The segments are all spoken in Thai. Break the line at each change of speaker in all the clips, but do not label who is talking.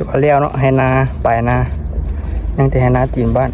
ถือว่าเลี้ยวเนาะให้นาไปนายังแต่ให้นาจีนบ้าน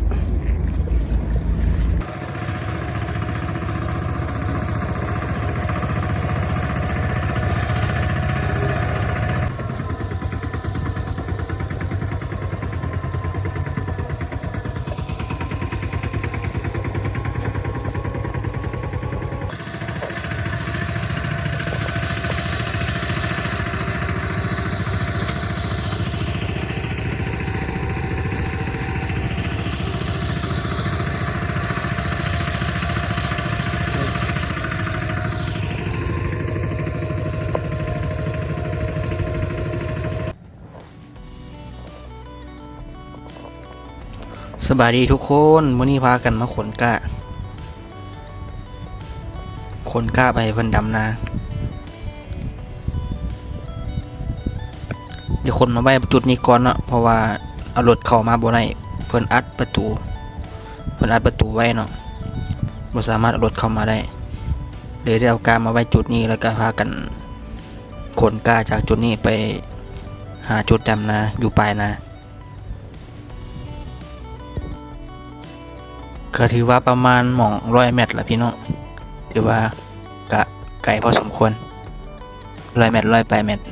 สบายดีทุกคนวันนี้พากันมาขนกล้าไปเพิ่นดำนาเดี๋ยวคนมาไว้จุดนี้ก่อนเนาะเพราะว่าเอารถเข้ามาบ่ได้เพิ่นอัดประตูไว้เนาะบ่สามารถเอารถเข้ามาได้เลยได้เอากล้ามาไว้จุดนี้แล้วก็พากันขนกล้าจากจุดนี้ไปหาจุดดำนาอยู่ปลายนาก็ถือว่าประมาณหม่อง100 เมตรละพี่น้องถือว่ากะไกลพอสมควร100 เมตร100 ปลายเมตร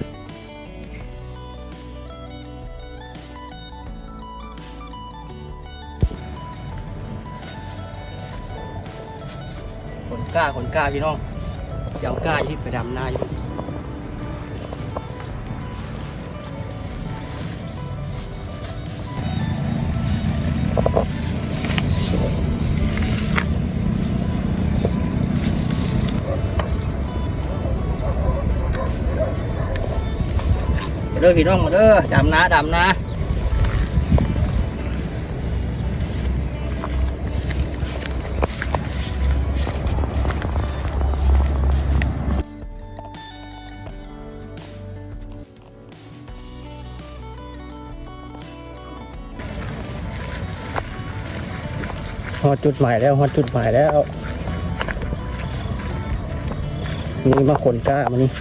ขนกล้าพี่น้องเจ้ากล้าที่ไปดำนาอยู่เด้อพี่น้องมาเด้อดำนาหอดจุดหมายแล้วนี่มาขนกล้ามานี่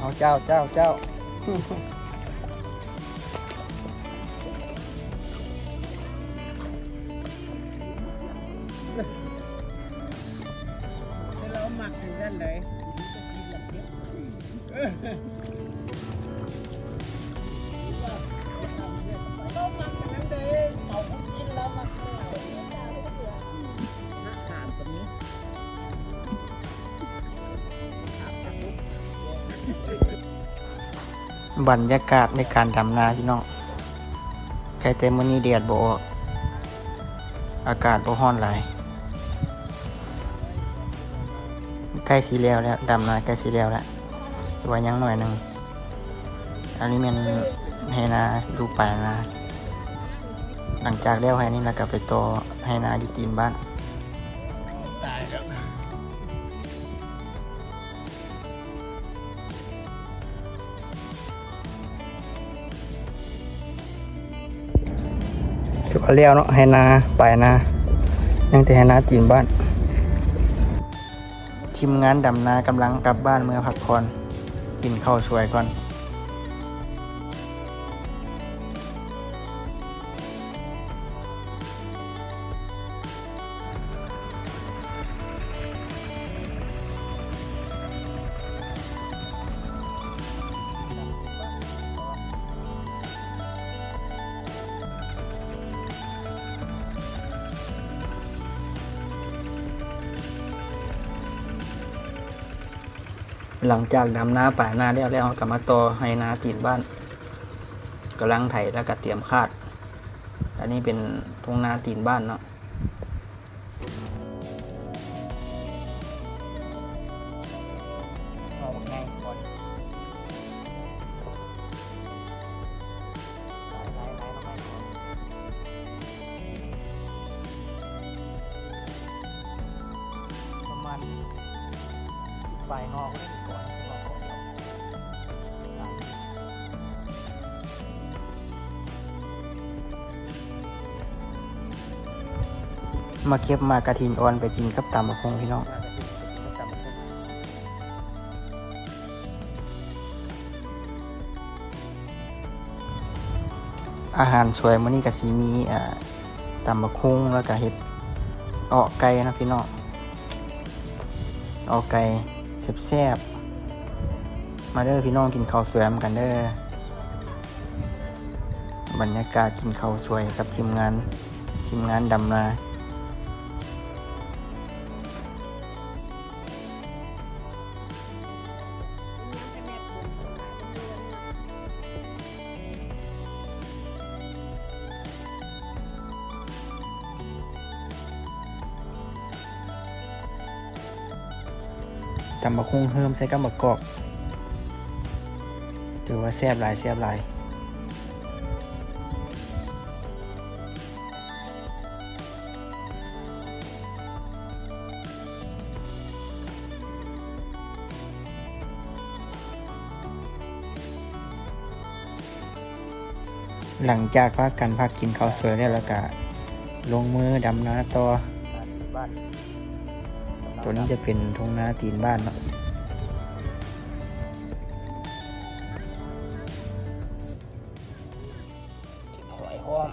เอาเจ้าเราหมักอยู่ด้านไหนเราหมักกันนั้นเลยเขากินแล้วหมักบรรยากาศในการดำนาพี่น้องใครเต็มมื้อนี้แดดบ่ออกอากาศบ่ร้อนหลายใกล้สิแล้วดำนาใกล้สิแล้วแต่ว่ายังหน่อยนึงอันนี้มันให้นาดูไปนาหลังจากแล้วให้นี่แล้วก็ไปต่อให้นาอยู่ตีนบ้านตายแล้วถือว่าเลี้ยวเนาะให้นาไปนายังแต่ให้นาจีนบ้านทีมงานดำนากำลังกลับบ้านเมื่อพักผ่อนกินข้าวสวยก่อนหลังจากดำนาป่านาแล้วกลับมาต่อให้นาตีนบ้านกำลังไถแล้วก็เตรียมคาดอันนี้เป็นทุ่งนาตีนบ้านเนาะ
เ
ปลายนอกก็ได้ก่อนนอกก่อนเดียวมาเก็บมากระถินอ่อนไปกินกับตำบักหุ่งพี่น้องอาหารสวยมื้อนี้ก็สิมีตำบักหุ่งแล้วก็เฮ็ดอ้อไก่นะพี่น้องอ้อไก่แซ่บๆมาเด้อพี่น้องกินข้าวสวยกันเด้อบรรยากาศกินข้าวสวยกับทีมงานดำนาตำบักหุ่งเฮิมใส่กับบักกอกถือว่าแซ่บหลายหลังจากพักกินข้าวสวยแล้วก็ลงมือดำนาต่อตัวนี้จะเป็นทุ่งนาตีนบ้านเนาะหอยหอม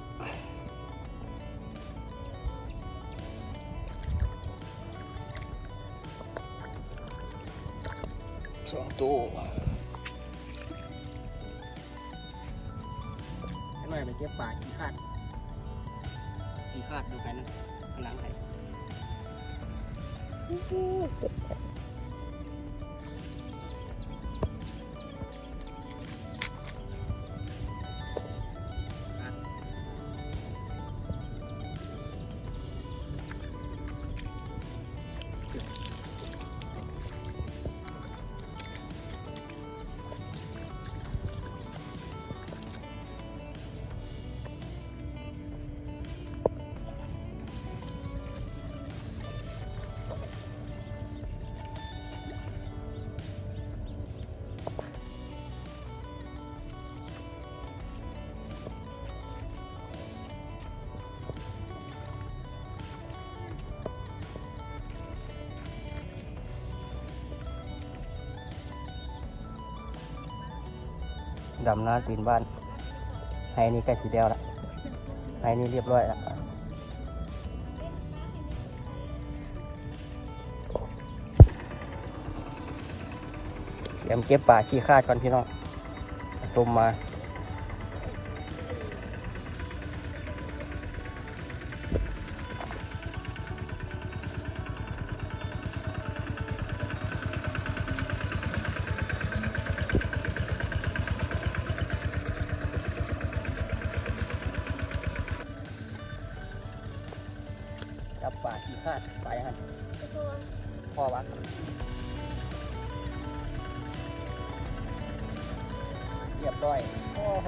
2 ตู้จะหน่อยไปเก็บป่าขี้คาดดูไปนั่นกำลังไหลดำนาตีนบ้านไฮนี่ใกล้สีเดียวละไฮนี่เรียบร้อยละเดี๋ยวเก็บป่าขี้คาดก่อนพี่น้องสมมาจับป่าขี้คาดไปฮะพอวะเรียบร้อยโอ้โห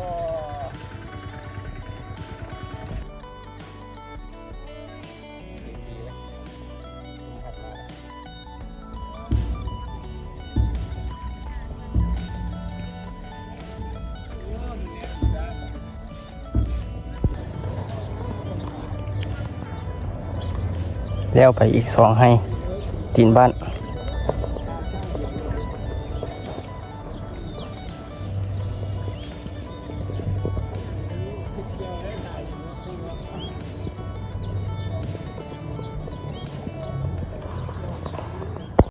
แล้วไปอีก2ให้ตีนบ้าน